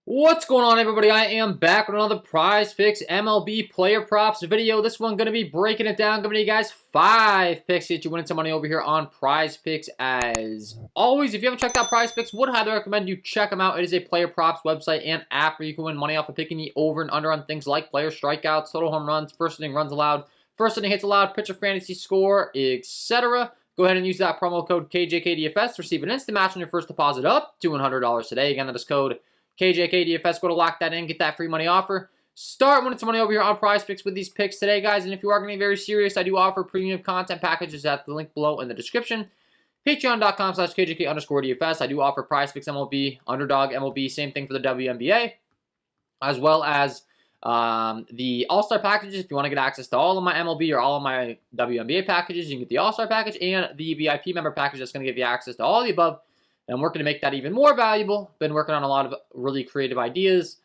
What's going on, everybody? I am back with another Prizepicks MLB player props video. This one going to be breaking it down, giving you guys 5 picks to get you winning some money over here on Prizepicks. As always, if you haven't checked out Prizepicks, would highly recommend you check them out. It is a player props website and app where you can win money off of picking the over and under on things like player strikeouts, total home runs, first inning runs allowed, first inning hits allowed, pitcher fantasy score, etc. Go ahead and use that promo code KJK DFS to receive an instant match on your first deposit up to $100 today. Again, that is code KJK DFS. Go to lock that in, get that free money offer. Start winning some money over here on Prizepicks with these picks today, guys. And if you are going to be very serious, I do offer premium content packages at the link below in the description. Patreon.com/KJK_DFS. I do offer Prizepicks MLB, Underdog MLB, same thing for the WNBA, as well as the All-Star packages. If you want to get access to all of my MLB or all of my WNBA packages, you can get the All-Star package and the VIP member package that's going to give you access to all of the above. And I'm working to make that even more valuable. Been working on a lot of really creative ideas,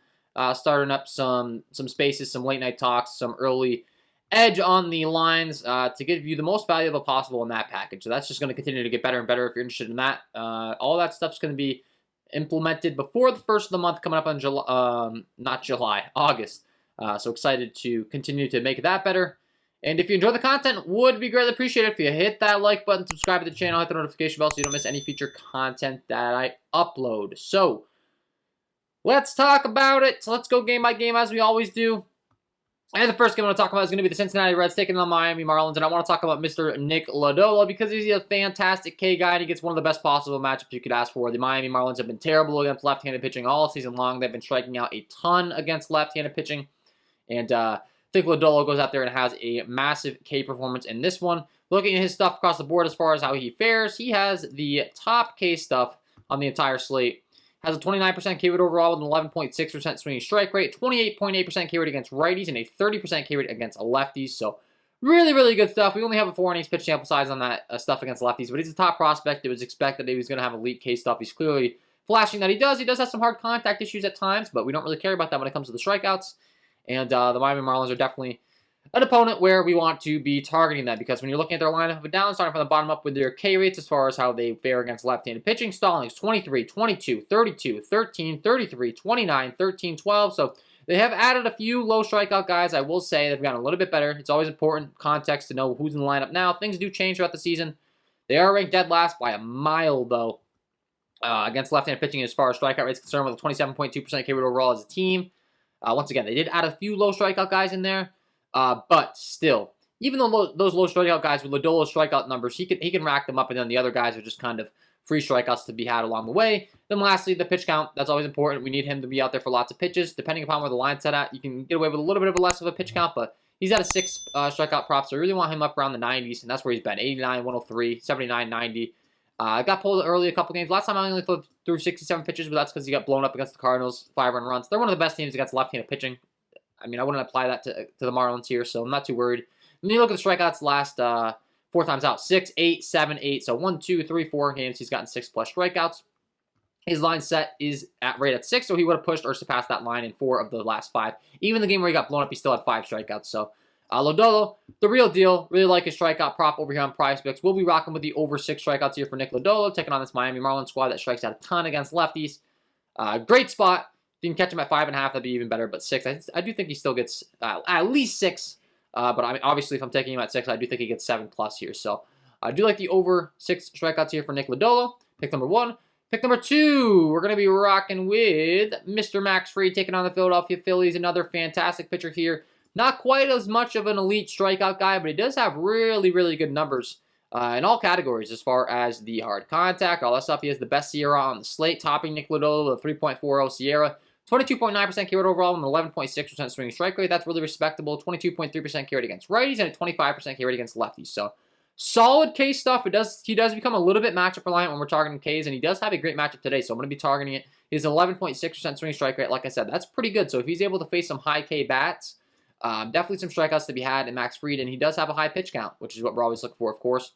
starting up some spaces, some late night talks, some early edge on the lines to give you the most valuable possible in that package. So that's just going to continue to get better and better if you're interested in that. All that stuff's going to be implemented before the first of the month coming up on August. So excited to continue to make that better. And if you enjoy the content, would be greatly appreciated if you hit that like button, subscribe to the channel, hit the notification bell so you don't miss any future content that I upload. So, let's talk about it. So let's go game by game as we always do. And the first game I want to talk about is going to be the Cincinnati Reds taking on the Miami Marlins. And I want to talk about Mr. Nick Lodolo because he's a fantastic K guy and he gets one of the best possible matchups you could ask for. The Miami Marlins have been terrible against left-handed pitching all season long. They've been striking out a ton against left-handed pitching. And I think Lodolo goes out there and has a massive K performance in this one. Looking at his stuff across the board as far as how he fares, he has the top K stuff on the entire slate. Has a 29% K rate overall with an 11.6% swinging strike rate, 28.8% K rate against righties, and a 30% K rate against lefties. So really, really good stuff. We only have a 4 innings pitch sample size on that stuff against lefties, but he's a top prospect. It was expected that he was going to have elite K stuff. He's clearly flashing that he does. He does have some hard contact issues at times, but we don't really care about that when it comes to the strikeouts. And the Miami Marlins are definitely an opponent where we want to be targeting that because when you're looking at their lineup up and down, starting from the bottom up with their K rates as far as how they fare against left-handed pitching, Stallings 23, 22, 32, 13, 33, 29, 13, 12. So they have added a few low strikeout guys. I will say they've gotten a little bit better. It's always important context to know who's in the lineup now. Things do change throughout the season. They are ranked dead last by a mile, though, against left-handed pitching as far as strikeout rates concerned with a 27.2% K rate overall as a team. Once again, they did add a few low strikeout guys in there, but still, even though those low strikeout guys with Lodolo's strikeout numbers, he can rack them up, and then the other guys are just kind of free strikeouts to be had along the way. Then lastly, the pitch count. That's always important. We need him to be out there for lots of pitches. Depending upon where the line's set at, you can get away with a little bit of a less of a pitch count, but he's at a 6 strikeout prop, so I really want him up around the 90s, and that's where he's been, 89, 103, 79, 90. Got pulled early a couple games. Last time I only threw 67 pitches, but that's because he got blown up against the Cardinals, 5-run runs. They're one of the best teams against left-handed pitching. I mean, I wouldn't apply that to the Marlins here, so I'm not too worried. And then you look at the strikeouts last 4 times out, 6, 8, 7, 8. So 1, 2, 3, 4 games, he's gotten 6+ strikeouts. His line set is right at 6, so he would have pushed or surpassed that line in 4 of the last 5. Even the game where he got blown up, he still had 5 strikeouts. So Lodolo, the real deal. Really like his strikeout prop over here on Prizepicks. We'll be rocking with the over 6 strikeouts here for Nick Lodolo, taking on this Miami Marlins squad that strikes out a ton against lefties. Great spot. If you can catch him at 5.5, that'd be even better. But 6, I do think he still gets at least 6. But I mean, obviously, if I'm taking him at 6, I do think he gets 7+ here. So I do like the over 6 strikeouts here for Nick Lodolo. Pick number 1. Pick number 2, we're going to be rocking with Mr. Max Fried taking on the Philadelphia Phillies. Another fantastic pitcher here. Not quite as much of an elite strikeout guy, but he does have really, really good numbers in all categories as far as the hard contact, all that stuff. He has the best SIERA on the slate, topping Nick Lodolo with a 3.40 SIERA. 22.9% K rate overall and 11.6% swinging strike rate. That's really respectable. 22.3% K rate against righties and a 25% K rate against lefties. So solid K stuff. He does become a little bit matchup reliant when we're targeting Ks, and he does have a great matchup today. So I'm going to be targeting it. His 11.6% swinging strike rate, like I said, that's pretty good. So if he's able to face some high K bats, definitely some strikeouts to be had in Max Fried, and he does have a high pitch count, which is what we're always looking for, of course.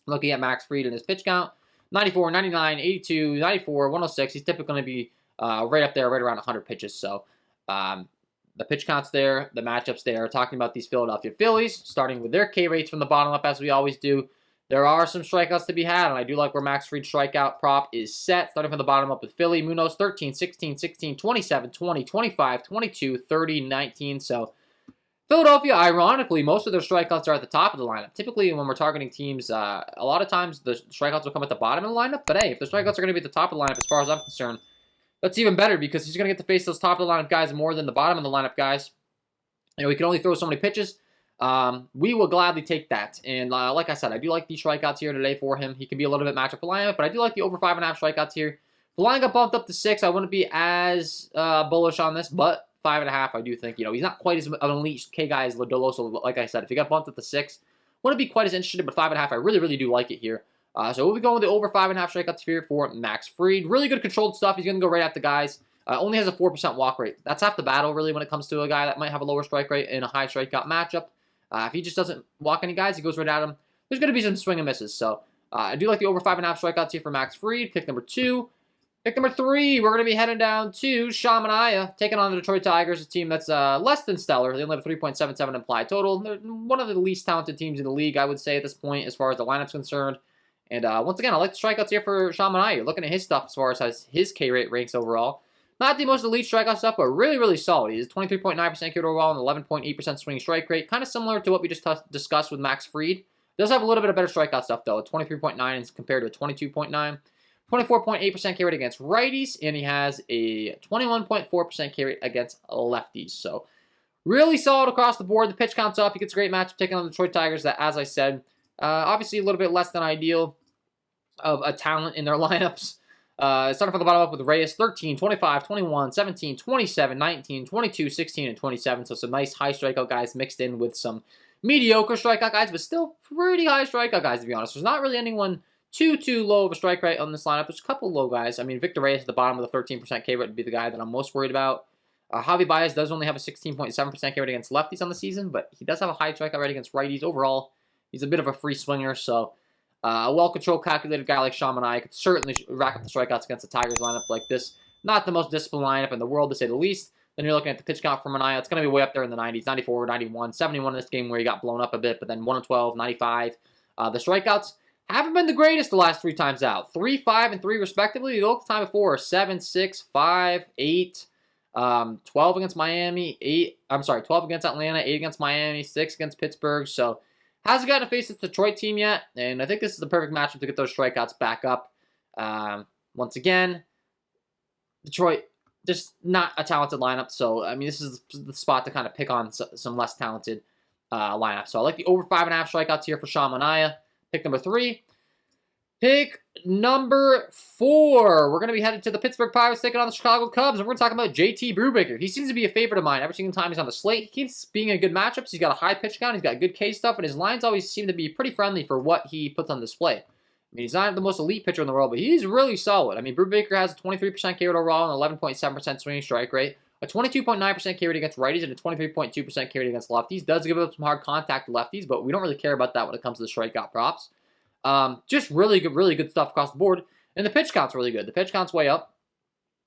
Looking at Max Fried and his pitch count, 94, 99, 82, 94, 106. He's typically going to be right up there, right around 100 pitches. So the pitch counts there, the matchups there. Talking about these Philadelphia Phillies, starting with their K rates from the bottom up, as we always do. there are some strikeouts to be had, and I do like where Max Fried's strikeout prop is set. Starting from the bottom up with Philly, Munoz 13, 16, 16, 27, 20, 25, 22, 30, 19. So Philadelphia, ironically, most of their strikeouts are at the top of the lineup. Typically, when we're targeting teams, a lot of times the strikeouts will come at the bottom of the lineup. But hey, if the strikeouts are going to be at the top of the lineup, as far as I'm concerned, that's even better because he's going to get to face those top of the lineup guys more than the bottom of the lineup guys. You know, he can only throw so many pitches. We will gladly take that. And like I said, I do like these strikeouts here today for him. He can be a little bit matchup reliant, but I do like the over 5.5 strikeouts here. If the line got bumped up to 6, I wouldn't be as bullish on this, but 5.5, I do think, you know, he's not quite as an elite K guy as Lodolo. So like I said, if he got bumped up to 6, wouldn't be quite as interested, but 5.5, I really, really do like it here. So we'll be going with the over 5.5 strikeouts here for Max Fried. Really good controlled stuff. He's going to go right at the guys. Only has a 4% walk rate. That's half the battle, really, when it comes to a guy that might have a lower strike rate in a high strikeout matchup. If he just doesn't walk any guys, he goes right at him. There's going to be some swing and misses. So I do like the over 5.5 strikeouts here for Max Fried. Pick number 2. Pick number 3, we're going to be heading down to Sean Manaea, taking on the Detroit Tigers, a team that's less than stellar. They only have a 3.77 implied total. They're one of the least talented teams in the league, I would say, at this point, as far as the lineup's concerned. And once again, I like the strikeouts here for Sean Manaea. Looking at his stuff as far as his K rate ranks overall. Not the most elite strikeout stuff, but really, really solid. He's 23.9% K overall and 11.8% swing strike rate. Kind of similar to what we just discussed with Max Fried. Does have a little bit of better strikeout stuff, though. 23.9 is compared to a 22.9. 24.8% K rate against righties, and he has a 21.4% K rate against lefties. So really solid across the board. The pitch count's up. He gets a great matchup taking on the Detroit Tigers that, as I said, obviously a little bit less than ideal of a talent in their lineups. Starting from the bottom up with Reyes, 13, 25, 21, 17, 27, 19, 22, 16, and 27. So some nice high strikeout guys mixed in with some mediocre strikeout guys, but still pretty high strikeout guys, to be honest. There's not really anyone too low of a strike rate on this lineup. There's a couple low guys. I mean, Victor Reyes at the bottom with a 13% K rate would be the guy that I'm most worried about. Javi Baez does only have a 16.7% K rate against lefties on the season, but he does have a high strikeout rate against righties. Overall, he's a bit of a free swinger, so a well-controlled, calculated guy like Sean Manaea could certainly rack up the strikeouts against the Tigers lineup like this. Not the most disciplined lineup in the world, to say the least. Then you're looking at the pitch count for Manaea. It's going to be way up there in the 90s, 94, 91, 71 in this game where he got blown up a bit, but then 1-12, 95. The strikeouts haven't been the greatest the last 3 times out. 3, 5, and 3 respectively. The local time before 7, 6, 5, 8, 12 against Miami, 12 against Atlanta, 8 against Miami, 6 against Pittsburgh. So hasn't gotten to face the Detroit team yet, and I think this is the perfect matchup to get those strikeouts back up. Once again, Detroit, just not a talented lineup, so, I mean, this is the spot to kind of pick on some less talented lineups. So I like the over 5.5 strikeouts here for Sean Manaea. Pick number 3. Pick number 4. We're going to be headed to the Pittsburgh Pirates taking on the Chicago Cubs, and we're going to talk about JT Brubaker. He seems to be a favorite of mine every single time he's on the slate. He keeps being in good matchups. He's got a high pitch count. He's got good K stuff, and his lines always seem to be pretty friendly for what he puts on display. I mean, he's not the most elite pitcher in the world, but he's really solid. I mean, Brubaker has a 23% K rate overall and 11.7% swinging strike rate, a 22.9% K rate against righties, and a 23.2% K rate against lefties. Does give up some hard contact to lefties, but we don't really care about that when it comes to the strikeout props. Just really good stuff across the board. And the pitch count's really good. The pitch count's way up.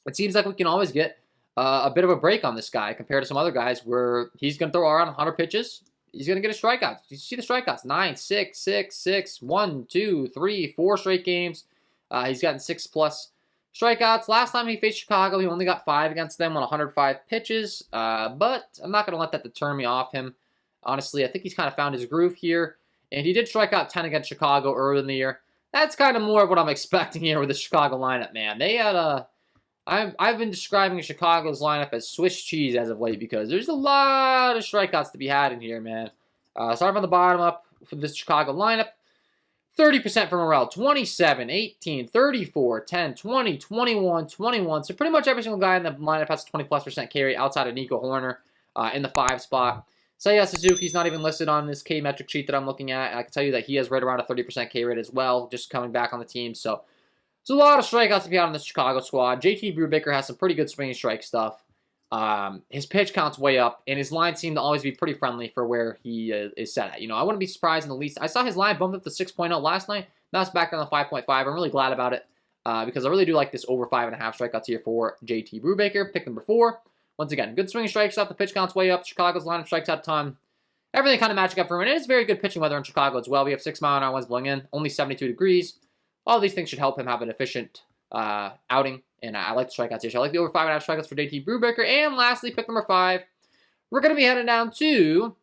It seems like we can always get a bit of a break on this guy compared to some other guys where he's going to throw around 100 pitches. He's going to get a strikeout. You see the strikeouts. 9, 6, 6, 6, 1, 2, 3, 4 straight games. He's gotten 6+ strikeouts. Last time he faced Chicago, he only got 5 against them on 105 pitches. But I'm not going to let that deter me off him. Honestly, I think he's kind of found his groove here. And he did strike out 10 against Chicago early in the year. That's kind of more of what I'm expecting here with the Chicago lineup, man. They had I've been describing Chicago's lineup as Swiss cheese as of late because there's a lot of strikeouts to be had in here, man. Starting from the bottom up for this Chicago lineup. 30% for Morel, 27, 18, 34, 10, 20, 21, 21. So pretty much every single guy in the lineup has a 20+% K rate outside of Nico Horner in the 5 spot. Seiya Suzuki's not even listed on this K metric sheet that I'm looking at. I can tell you that he has right around a 30% K rate as well, just coming back on the team. So there's a lot of strikeouts to be out on this Chicago squad. JT Brubaker has some pretty good swinging strike stuff. His pitch count's way up, and his lines seem to always be pretty friendly for where he is set at. You know, I wouldn't be surprised in the least. I saw his line bumped up to 6.0 last night. Now it's back down to 5.5. I'm really glad about it because I really do like this over 5.5 strikeouts here for JT Brubaker. Pick number 4. Once again, good swinging strike stuff. The pitch count's way up. Chicago's lineup strikes out a ton. everything kind of matching up for him. And it is very good pitching weather in Chicago as well. We have 6-mile-an-hour winds blowing in, only 72 degrees. All these things should help him have an efficient outing. And I like the strikeouts here. So I like the over 5.5 strikeouts for JT Brubaker. And lastly, pick number 5. We're going to be heading down to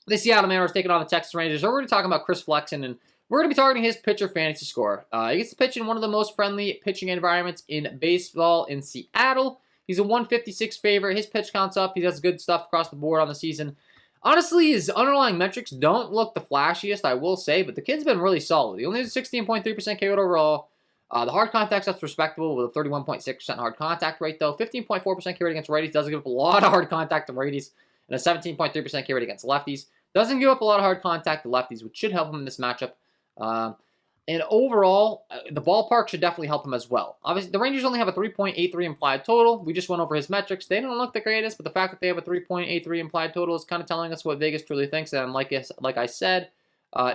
the Seattle Mariners taking on the Texas Rangers. So we're going to be talking about Chris Flexen, and we're going to be targeting his pitcher fantasy score. He gets to pitch in one of the most friendly pitching environments in baseball in Seattle. He's a 156 favorite. His pitch count's up. He does good stuff across the board on the season. Honestly, his underlying metrics don't look the flashiest, I will say, but the kid's been really solid. He only has a 16.3% K rate overall. The hard contact stuff's respectable with a 31.6% hard contact rate, though. 15.4% K rate against righties. Doesn't give up a lot of hard contact to righties. And a 17.3% K rate against lefties. Doesn't give up a lot of hard contact to lefties, which should help him in this matchup. And overall, the ballpark should definitely help him as well. Obviously, the Rangers only have a 3.83 implied total. We just went over his metrics. They don't look the greatest, but the fact that they have a 3.83 implied total is kind of telling us what Vegas truly thinks. And like I said,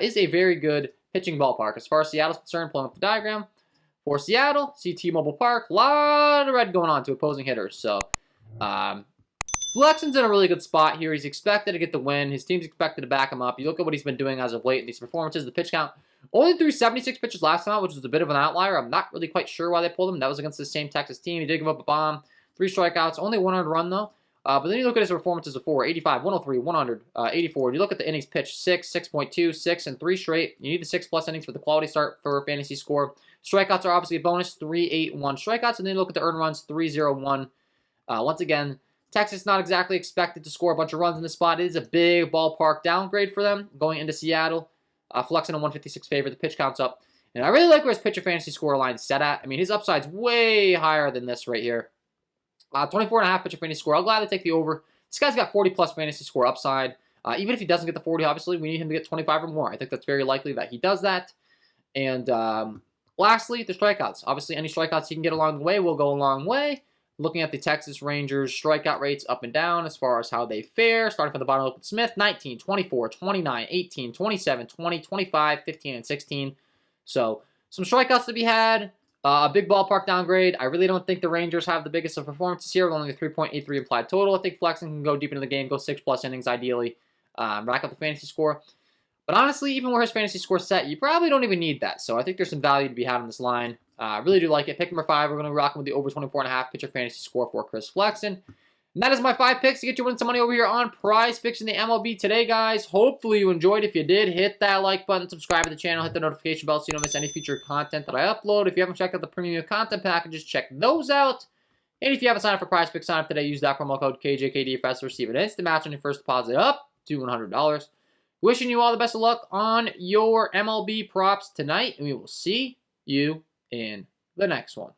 is a very good pitching ballpark. As far as Seattle's concerned, pulling up the diagram. For Seattle, see T-Mobile Park. A lot of red going on to opposing hitters. So, Flexen's in a really good spot here. He's expected to get the win. His team's expected to back him up. You look at what he's been doing as of late in these performances. The pitch count only threw 76 pitches last time out, which was a bit of an outlier. I'm not really quite sure why they pulled him. That was against the same Texas team. He did give up a bomb. 3 strikeouts. Only 1 earned run, though. But then you look at his performances before. 85, 103, 100, 84. You look at the innings pitched. 6, 6.2, 6, and 3 straight. You need the 6+ innings for the quality start for a fantasy score. Strikeouts are obviously a bonus. 3, 8, 1 strikeouts. And then you look at the earned runs. 3, 0, 1. Once again, Texas not exactly expected to score a bunch of runs in this spot. It is a big ballpark downgrade for them going into Seattle. Flexen a 156 favorite. The pitch count's up. And I really like where his pitcher fantasy score line's set at. I mean, his upside's way higher than this right here. 24.5 pitcher fantasy score. I'll gladly take the over. This guy's got 40+ fantasy score upside. Even if he doesn't get the 40, obviously, we need him to get 25 or more. I think that's very likely that he does that. And lastly, the strikeouts. Obviously, any strikeouts he can get along the way will go a long way. Looking at the Texas Rangers strikeout rates up and down as far as how they fare. Starting from the bottom, look at Smith, 19, 24, 29, 18, 27, 20, 25, 15, and 16. So some strikeouts to be had. A big ballpark downgrade. I really don't think the Rangers have the biggest of performances here with only a 3.83 implied total. I think Flexen can go deep into the game, go 6+ innings ideally, rack up the fantasy score. But honestly, even where his fantasy score set, you probably don't even need that. So I think there's some value to be had on this line. I really do like it. Pick number 5, we're going to be rocking with the over 24.5 pitcher fantasy score for Chris Flexen. And that is my 5 picks to get you winning some money over here on Prizepicks in the MLB today, guys. Hopefully you enjoyed. If you did, hit that like button, subscribe to the channel, hit the notification bell so you don't miss any future content that I upload. If you haven't checked out the premium content packages, check those out. And if you haven't signed up for Prizepicks, sign up today. Use that promo code KJK DFS to receive an instant match on your first deposit up to $100. Wishing you all the best of luck on your MLB props tonight, and we will see you in the next one.